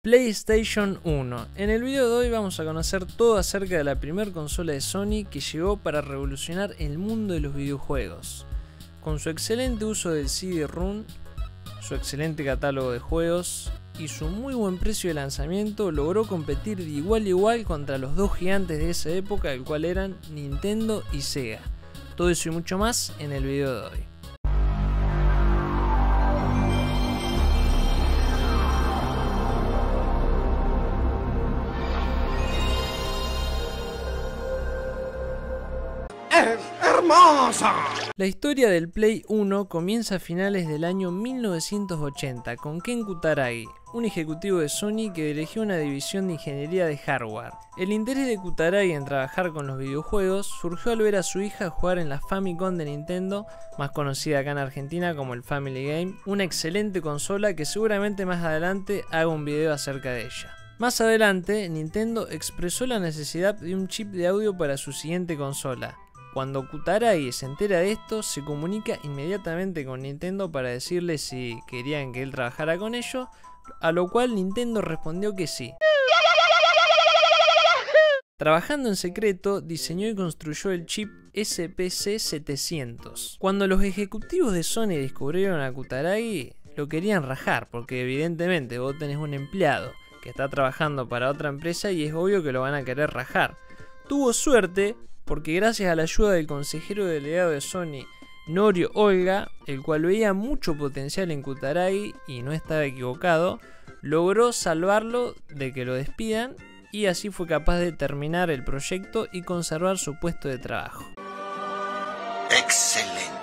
PlayStation 1. En el video de hoy vamos a conocer todo acerca de la primera consola de Sony que llegó para revolucionar el mundo de los videojuegos. Con su excelente uso del CD-ROM, su excelente catálogo de juegos y su muy buen precio de lanzamiento, logró competir de igual a igual contra los dos gigantes de esa época, el cual eran Nintendo y Sega. Todo eso y mucho más en el video de hoy. ¡Hermosa! La historia del Play 1 comienza a finales del año 1980 con Ken Kutaragi, un ejecutivo de Sony que dirigió una división de ingeniería de hardware. El interés de Kutaragi en trabajar con los videojuegos surgió al ver a su hija jugar en la Famicom de Nintendo, más conocida acá en Argentina como el Family Game, una excelente consola que seguramente más adelante haga un video acerca de ella. Más adelante, Nintendo expresó la necesidad de un chip de audio para su siguiente consola. Cuando Kutaragi se entera de esto, se comunica inmediatamente con Nintendo para decirle si querían que él trabajara con ellos, a lo cual Nintendo respondió que sí. Trabajando en secreto, diseñó y construyó el chip SPC700. Cuando los ejecutivos de Sony descubrieron a Kutaragi, lo querían rajar, porque evidentemente vos tenés un empleado que está trabajando para otra empresa y es obvio que lo van a querer rajar. Tuvo suerte, porque gracias a la ayuda del consejero delegado de Sony, Norio Olga, el cual veía mucho potencial en Kutaragi y no estaba equivocado, logró salvarlo de que lo despidan y así fue capaz de terminar el proyecto y conservar su puesto de trabajo. ¡Excelente!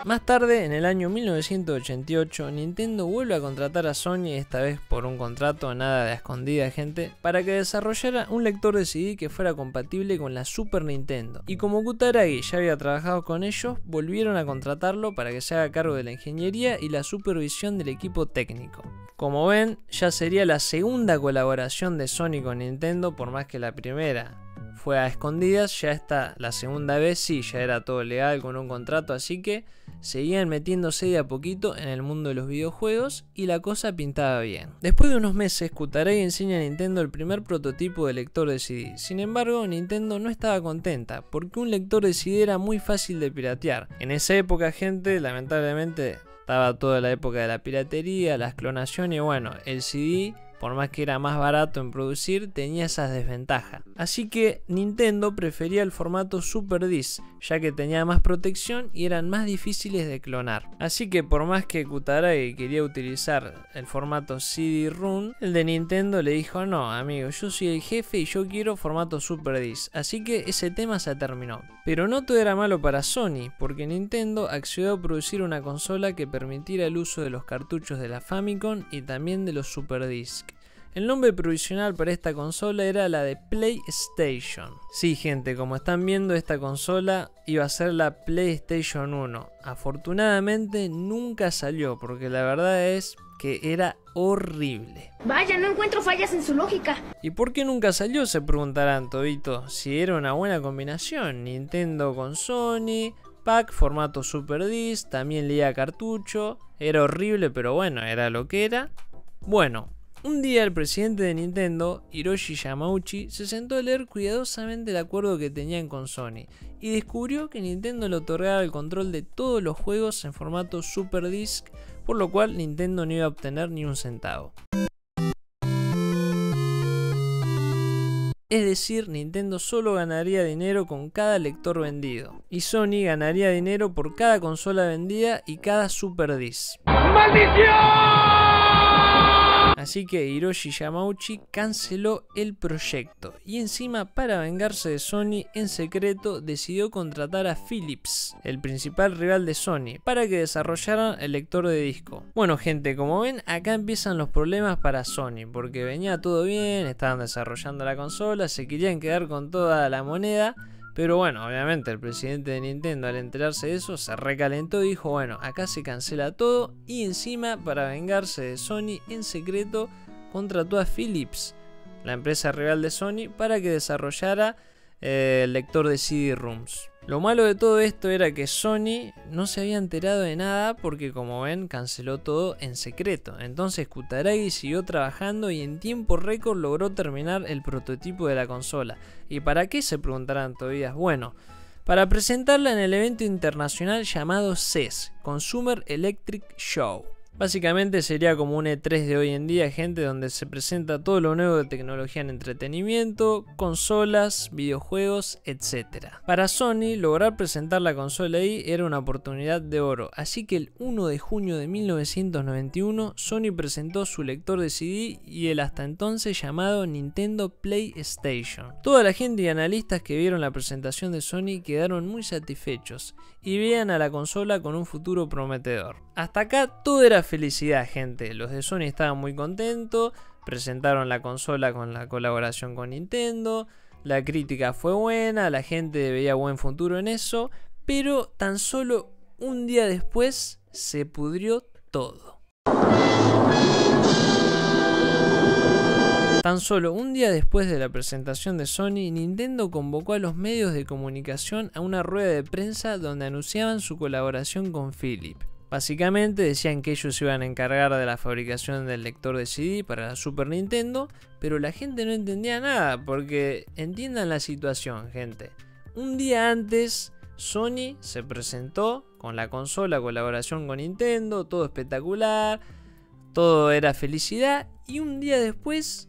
Más tarde, en el año 1988, Nintendo vuelve a contratar a Sony, esta vez por un contrato nada de escondida, gente, para que desarrollara un lector de CD que fuera compatible con la Super Nintendo. Y como Kutaragi ya había trabajado con ellos, volvieron a contratarlo para que se haga cargo de la ingeniería y la supervisión del equipo técnico. Como ven, ya sería la segunda colaboración de Sony con Nintendo, por más que la primera fue a escondidas, ya esta, la segunda vez sí, ya era todo legal con un contrato, así que seguían metiéndose de a poquito en el mundo de los videojuegos y la cosa pintaba bien. Después de unos meses, Kutaragi enseña a Nintendo el primer prototipo de lector de CD. Sin embargo, Nintendo no estaba contenta, porque un lector de CD era muy fácil de piratear. En esa época, gente, lamentablemente estaba toda la época de la piratería, las clonaciones y bueno, el CD, por más que era más barato en producir, tenía esas desventajas. Así que Nintendo prefería el formato Super Disc, ya que tenía más protección y eran más difíciles de clonar. Así que por más que Kutaragi quería utilizar el formato CD-ROM, el de Nintendo le dijo: no amigo, yo soy el jefe y yo quiero formato Super Disc. Así que ese tema se terminó. Pero no todo era malo para Sony, porque Nintendo accedió a producir una consola que permitiera el uso de los cartuchos de la Famicom y también de los Super Disc. El nombre provisional para esta consola era la de PlayStation. Sí, gente, como están viendo, esta consola iba a ser la PlayStation 1. Afortunadamente nunca salió, porque la verdad es que era horrible. Vaya, no encuentro fallas en su lógica. ¿Y por qué nunca salió? Se preguntarán todito. Si era una buena combinación, Nintendo con Sony, pack, formato Super Disc, también leía cartucho. Era horrible, pero bueno, era lo que era. Bueno, un día el presidente de Nintendo, Hiroshi Yamauchi, se sentó a leer cuidadosamente el acuerdo que tenían con Sony y descubrió que Nintendo le otorgaba el control de todos los juegos en formato Super Disc, por lo cual Nintendo no iba a obtener ni un centavo. Es decir, Nintendo solo ganaría dinero con cada lector vendido, y Sony ganaría dinero por cada consola vendida y cada Super Disc. ¡Maldición! Así que Hiroshi Yamauchi canceló el proyecto y encima, para vengarse de Sony, en secreto decidió contratar a Philips, el principal rival de Sony, para que desarrollaran el lector de disco. Bueno gente, como ven, acá empiezan los problemas para Sony, porque venía todo bien, estaban desarrollando la consola, se querían quedar con toda la moneda. Pero bueno, obviamente el presidente de Nintendo, al enterarse de eso, se recalentó y dijo: bueno, acá se cancela todo. Y encima, para vengarse de Sony, en secreto contrató a Philips, la empresa rival de Sony, para que desarrollara el lector de CD-ROMs. Lo malo de todo esto era que Sony no se había enterado de nada porque, como ven, canceló todo en secreto. Entonces Kutaragi siguió trabajando y en tiempo récord logró terminar el prototipo de la consola. ¿Y para qué?, se preguntarán todavía. Bueno, para presentarla en el evento internacional llamado CES, Consumer Electric Show. Básicamente sería como un E3 de hoy en día, gente, donde se presenta todo lo nuevo de tecnología en entretenimiento, consolas, videojuegos, etc. Para Sony, lograr presentar la consola ahí era una oportunidad de oro, así que el 1 de junio de 1991 Sony presentó su lector de CD y el hasta entonces llamado Nintendo PlayStation. Toda la gente y analistas que vieron la presentación de Sony quedaron muy satisfechos y veían a la consola con un futuro prometedor. Hasta acá todo era felicidad, gente. Los de Sony estaban muy contentos, presentaron la consola con la colaboración con Nintendo, la crítica fue buena, la gente veía buen futuro en eso, pero tan solo un día después se pudrió todo. Tan solo un día después de la presentación de Sony, Nintendo convocó a los medios de comunicación a una rueda de prensa donde anunciaban su colaboración con Philips. Básicamente decían que ellos iban a encargar de la fabricación del lector de CD para la Super Nintendo, pero la gente no entendía nada, porque entiendan la situación, gente. Un día antes, Sony se presentó con la consola, colaboración con Nintendo, todo espectacular, todo era felicidad, y un día después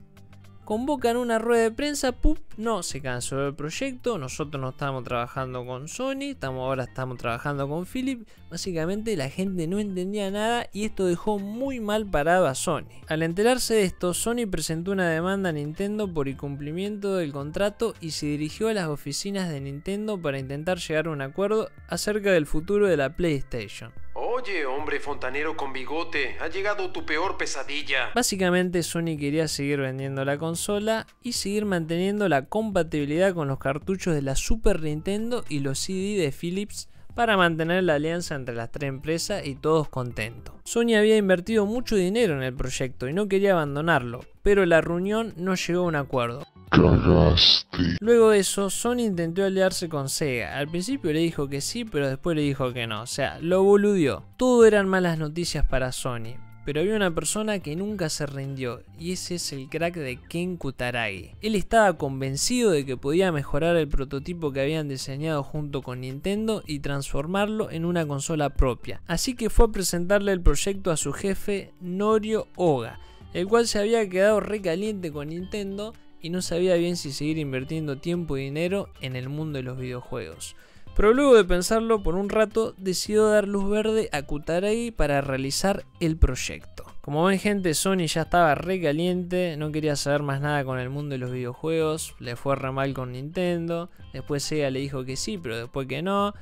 convocan una rueda de prensa, ¡pup! No, se canceló el proyecto, nosotros no estábamos trabajando con Sony, ahora estamos trabajando con Philips. Básicamente la gente no entendía nada y esto dejó muy mal parado a Sony. Al enterarse de esto, Sony presentó una demanda a Nintendo por incumplimiento del contrato y se dirigió a las oficinas de Nintendo para intentar llegar a un acuerdo acerca del futuro de la PlayStation. Oye, hombre fontanero con bigote, ha llegado tu peor pesadilla. Básicamente Sony quería seguir vendiendo la consola y seguir manteniendo la compatibilidad con los cartuchos de la Super Nintendo y los CD de Philips para mantener la alianza entre las tres empresas y todos contentos. Sony había invertido mucho dinero en el proyecto y no quería abandonarlo, pero la reunión no llegó a un acuerdo. Cagaste. Luego de eso, Sony intentó aliarse con Sega. Al principio le dijo que sí, pero después le dijo que no. O sea, lo boludeó. Todo eran malas noticias para Sony. Pero había una persona que nunca se rindió, y ese es el crack de Ken Kutaragi. Él estaba convencido de que podía mejorar el prototipo que habían diseñado junto con Nintendo y transformarlo en una consola propia. Así que fue a presentarle el proyecto a su jefe Norio Oga, el cual se había quedado recaliente con Nintendo y no sabía bien si seguir invirtiendo tiempo y dinero en el mundo de los videojuegos. Pero luego de pensarlo por un rato, decidió dar luz verde a Kutaragi para realizar el proyecto. Como ven, gente, Sony ya estaba re caliente, no quería saber más nada con el mundo de los videojuegos, le fue re mal con Nintendo, después Sega le dijo que sí, pero después que no.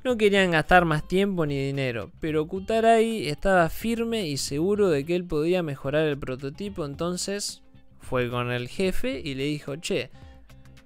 No querían gastar más tiempo ni dinero, pero Kutaragi estaba firme y seguro de que él podía mejorar el prototipo, entonces fue con el jefe y le dijo, che,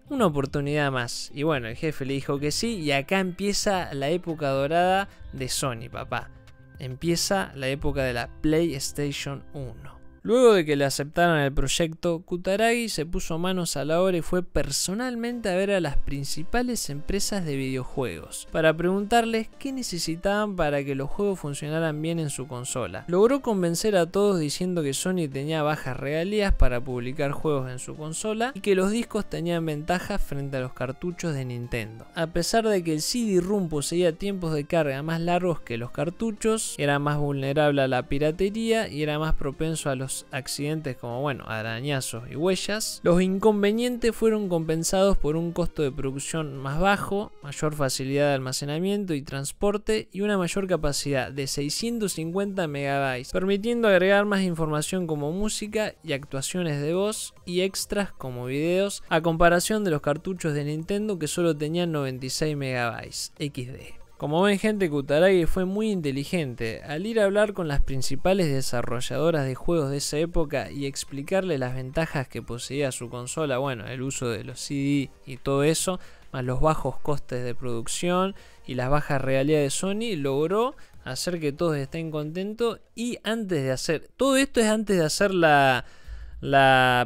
una oportunidad más. Y bueno, el jefe le dijo que sí y acá empieza la época dorada de Sony, papá. Empieza la época de la PlayStation 1. Luego de que le aceptaron el proyecto, Kutaragi se puso manos a la obra y fue personalmente a ver a las principales empresas de videojuegos para preguntarles qué necesitaban para que los juegos funcionaran bien en su consola. Logró convencer a todos diciendo que Sony tenía bajas regalías para publicar juegos en su consola y que los discos tenían ventajas frente a los cartuchos de Nintendo. A pesar de que el CD-ROM poseía tiempos de carga más largos que los cartuchos, era más vulnerable a la piratería y era más propenso a los accidentes como, bueno, arañazos y huellas, los inconvenientes fueron compensados por un costo de producción más bajo, mayor facilidad de almacenamiento y transporte y una mayor capacidad de 650 MB, permitiendo agregar más información como música y actuaciones de voz y extras como videos, a comparación de los cartuchos de Nintendo que solo tenían 96 MB XD. Como ven, gente, Kutaragi fue muy inteligente. Al ir a hablar con las principales desarrolladoras de juegos de esa época y explicarle las ventajas que poseía su consola, bueno, el uso de los CD y todo eso, más los bajos costes de producción y las bajas regalías de Sony, logró hacer que todos estén contentos. Y antes de hacer, todo esto es antes de hacer la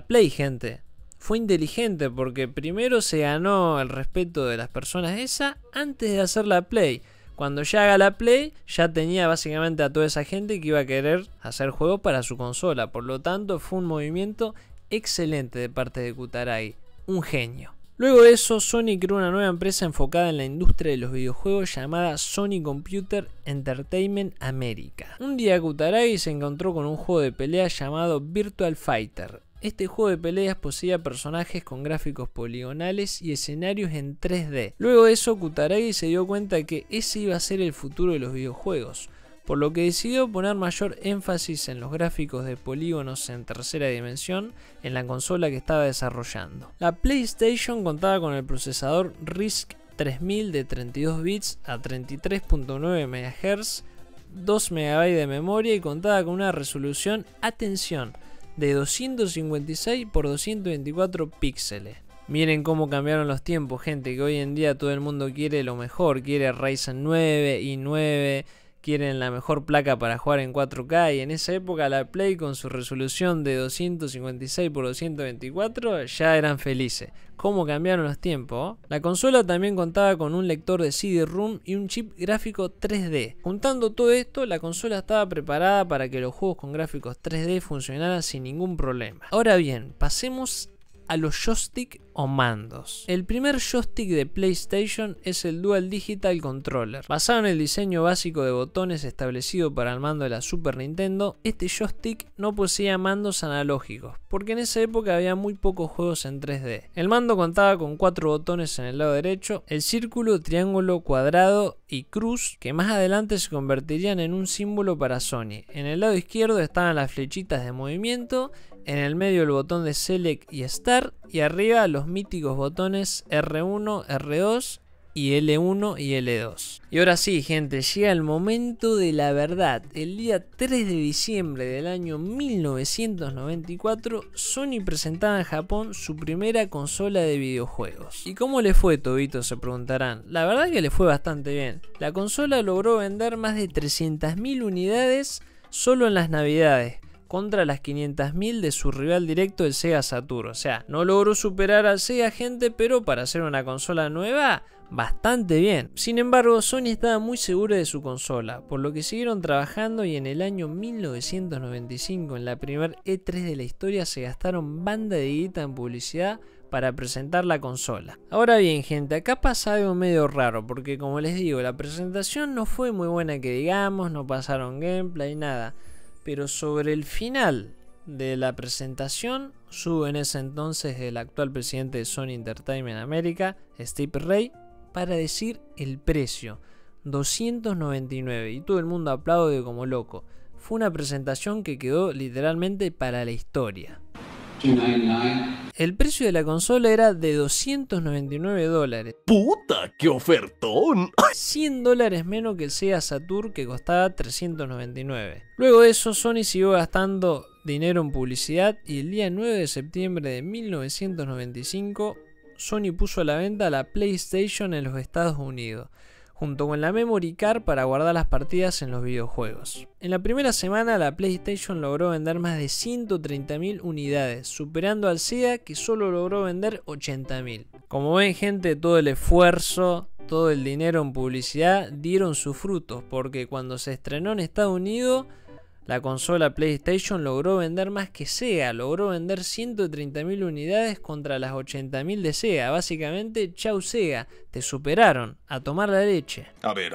Play, gente. fue inteligente porque primero se ganó el respeto de las personas esa antes de hacer la Play. Cuando ya haga la Play, ya tenía básicamente a toda esa gente que iba a querer hacer juegos para su consola. Por lo tanto, fue un movimiento excelente de parte de Kutaragi. Un genio. Luego de eso, Sony creó una nueva empresa enfocada en la industria de los videojuegos llamada Sony Computer Entertainment America. Un día Kutaragi se encontró con un juego de pelea llamado Virtua Fighter. Este juego de peleas poseía personajes con gráficos poligonales y escenarios en 3D. Luego de eso, Kutaragi se dio cuenta de que ese iba a ser el futuro de los videojuegos, por lo que decidió poner mayor énfasis en los gráficos de polígonos en tercera dimensión en la consola que estaba desarrollando. La PlayStation contaba con el procesador RISC 3000 de 32 bits a 33.9 MHz, 2 MB de memoria y contaba con una resolución, atención, de 256 por 224 píxeles. Miren cómo cambiaron los tiempos, gente, que hoy en día todo el mundo quiere lo mejor, quiere Ryzen 9, i9, quieren la mejor placa para jugar en 4K, y en esa época la Play con su resolución de 256 por 224 ya eran felices. ¿Cómo cambiaron los tiempos? La consola también contaba con un lector de CD-ROM y un chip gráfico 3D. Juntando todo esto, la consola estaba preparada para que los juegos con gráficos 3D funcionaran sin ningún problema. Ahora bien, pasemos a los joystick o mandos. El primer joystick de PlayStation es el Dual Digital Controller. Basado en el diseño básico de botones establecido para el mando de la Super Nintendo, este joystick no poseía mandos analógicos, porque en esa época había muy pocos juegos en 3D. El mando contaba con 4 botones en el lado derecho, el círculo, triángulo, cuadrado y cruz, que más adelante se convertirían en un símbolo para Sony. En el lado izquierdo estaban las flechitas de movimiento, en el medio el botón de Select y Start, y arriba los míticos botones R1, R2 y L1 y L2. Y ahora sí, gente, llega el momento de la verdad. El día 3 de diciembre del año 1994, Sony presentaba en Japón su primera consola de videojuegos. ¿Y cómo le fue, Tobito?, se preguntarán. La verdad que le fue bastante bien. La consola logró vender más de 300.000 unidades solo en las navidades, contra las 500.000 de su rival directo, el Sega Saturn. O sea, no logró superar al Sega, gente, pero para hacer una consola nueva, bastante bien. Sin embargo, Sony estaba muy segura de su consola, por lo que siguieron trabajando, y en el año 1995, en la primer E3 de la historia, se gastaron banda de guita en publicidad para presentar la consola. Ahora bien, gente, acá pasa algo medio raro, porque como les digo, la presentación no fue muy buena que digamos, no pasaron gameplay, nada. Pero sobre el final de la presentación, sube en ese entonces el actual presidente de Sony Entertainment America, Steve Ray, para decir el precio, 299, y todo el mundo aplaude como loco. Fue una presentación que quedó literalmente para la historia. El precio de la consola era de $299. ¡Puta, qué ofertón! $100 menos que el Sega Saturn, que costaba $399. Luego de eso, Sony siguió gastando dinero en publicidad, y el día 9 de septiembre de 1995, Sony puso a la venta la PlayStation en los Estados Unidos, junto con la memory card para guardar las partidas en los videojuegos. En la primera semana, la PlayStation logró vender más de 130.000 unidades, superando al Sega, que solo logró vender 80.000. Como ven, gente, todo el esfuerzo, todo el dinero en publicidad dieron sus frutos, porque cuando se estrenó en Estados Unidos, la consola PlayStation logró vender más que Sega, logró vender 130.000 unidades contra las 80.000 de Sega. Básicamente, chau Sega, te superaron, a tomar la leche. A ver,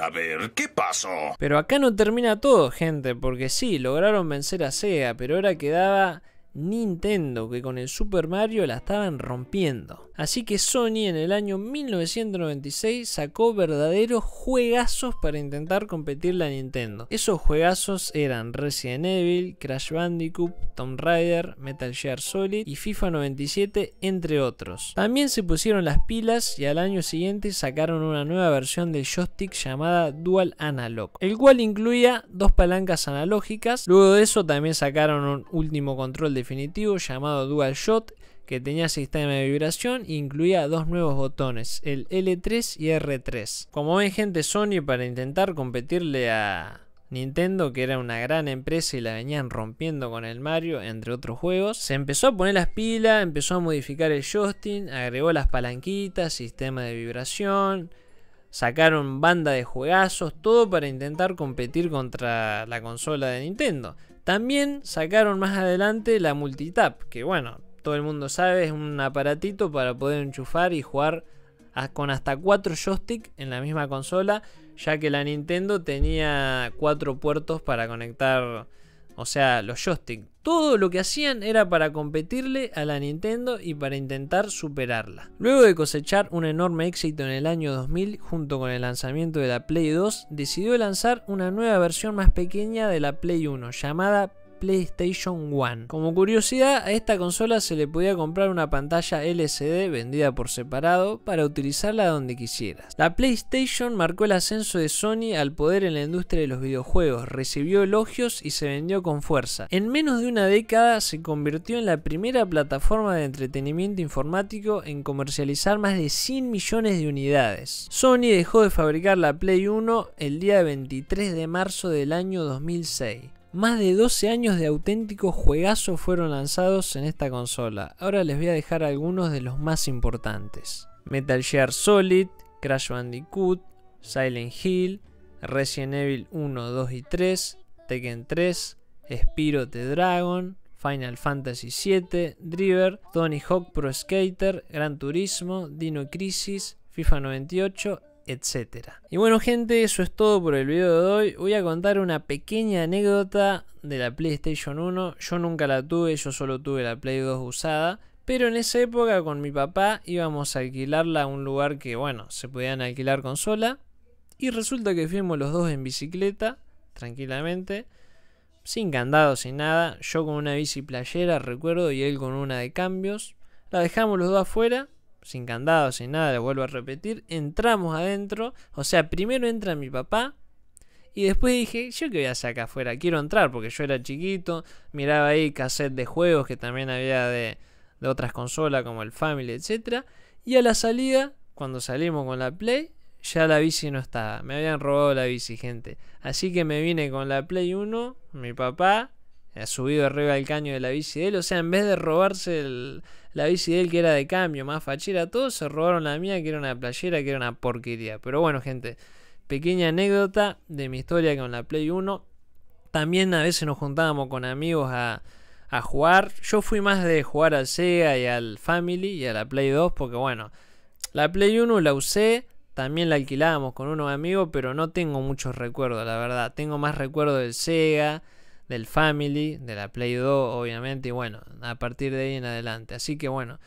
¿qué pasó? Pero acá no termina todo, gente, porque sí, lograron vencer a Sega, pero ahora quedaba Nintendo, que con el Super Mario la estaban rompiendo. Así que Sony en el año 1996 sacó verdaderos juegazos para intentar competirle a Nintendo. Esos juegazos eran Resident Evil, Crash Bandicoot, Tomb Raider, Metal Gear Solid y FIFA 97, entre otros. También se pusieron las pilas y al año siguiente sacaron una nueva versión del joystick llamada Dual Analog, el cual incluía 2 palancas analógicas. Luego de eso también sacaron un último control definitivo llamado DualShock, que tenía sistema de vibración e incluía 2 nuevos botones, el L3 y R3. Como ven, gente, Sony, para intentar competirle a Nintendo, que era una gran empresa y la venían rompiendo con el Mario, entre otros juegos, se empezó a poner las pilas, empezó a modificar el joystick, agregó las palanquitas, sistema de vibración, sacaron banda de juegazos, todo para intentar competir contra la consola de Nintendo. También sacaron más adelante la multitap, que bueno, todo el mundo sabe, es un aparatito para poder enchufar y jugar con hasta 4 joysticks en la misma consola, ya que la Nintendo tenía 4 puertos para conectar, o sea, los joysticks. Todo lo que hacían era para competirle a la Nintendo y para intentar superarla. Luego de cosechar un enorme éxito en el año 2000, junto con el lanzamiento de la Play 2, decidió lanzar una nueva versión más pequeña de la Play 1, llamada PlayStation 1. Como curiosidad, a esta consola se le podía comprar una pantalla LCD vendida por separado para utilizarla donde quisieras. La PlayStation marcó el ascenso de Sony al poder en la industria de los videojuegos, recibió elogios y se vendió con fuerza. En menos de una década se convirtió en la primera plataforma de entretenimiento informático en comercializar más de 100 millones de unidades. Sony dejó de fabricar la Play 1 el día 23 de marzo del año 2006. Más de 12 años de auténticos juegazos fueron lanzados en esta consola. Ahora les voy a dejar algunos de los más importantes: Metal Gear Solid, Crash Bandicoot, Silent Hill, Resident Evil 1, 2 y 3, Tekken 3, Spyro the Dragon, Final Fantasy VII, Driver, Tony Hawk Pro Skater, Gran Turismo, Dino Crisis, FIFA 98, etcétera. Y bueno, gente, eso es todo por el video de hoy. Voy a contar una pequeña anécdota de la PlayStation 1. Yo nunca la tuve, yo solo tuve la Play 2 usada, pero en esa época con mi papá íbamos a alquilarla a un lugar que, bueno, se podían alquilar consola, y resulta que fuimos los dos en bicicleta, tranquilamente, sin candado, sin nada, yo con una bici playera, recuerdo, y él con una de cambios. La dejamos los dos afuera, sin candado, sin nada, le vuelvo a repetir. Entramos adentro, o sea, primero entra mi papá y después dije, ¿yo qué voy a hacer acá afuera? Quiero entrar, porque yo era chiquito, miraba ahí cassette de juegos que también había de otras consolas como el Family, etcétera. Y a la salida, cuando salimos con la Play, ya la bici no estaba, me habían robado la bici, gente. Así que me vine con la Play 1, mi papá ha subido arriba del caño de la bici de él. O sea, en vez de robarse la bici de él, que era de cambio, más fachera, todos se robaron la mía, que era una playera, que era una porquería. Pero bueno, gente, pequeña anécdota de mi historia con la Play 1. También a veces nos juntábamos con amigos a jugar. Yo fui más de jugar al Sega y al Family y a la Play 2, porque bueno, la Play 1 la usé, también la alquilábamos con unos amigos, pero no tengo muchos recuerdos, la verdad. Tengo más recuerdos del Sega, del Family, de la Play 2 obviamente, y bueno, a partir de ahí en adelante. Así que bueno,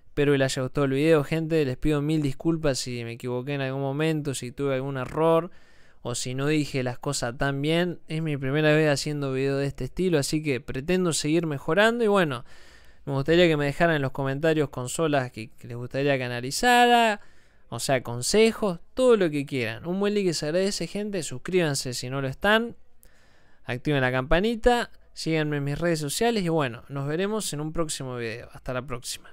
espero que les haya gustado el video, gente. Les pido mil disculpas si me equivoqué en algún momento, si tuve algún error o si no dije las cosas tan bien. Es mi primera vez haciendo video de este estilo, así que pretendo seguir mejorando. Y bueno, me gustaría que me dejaran en los comentarios consolas que les gustaría que analizara, o sea, consejos, todo lo que quieran. Un buen like se agradece, gente. Suscríbanse si no lo están, activen la campanita, síganme en mis redes sociales y bueno, nos veremos en un próximo video. Hasta la próxima.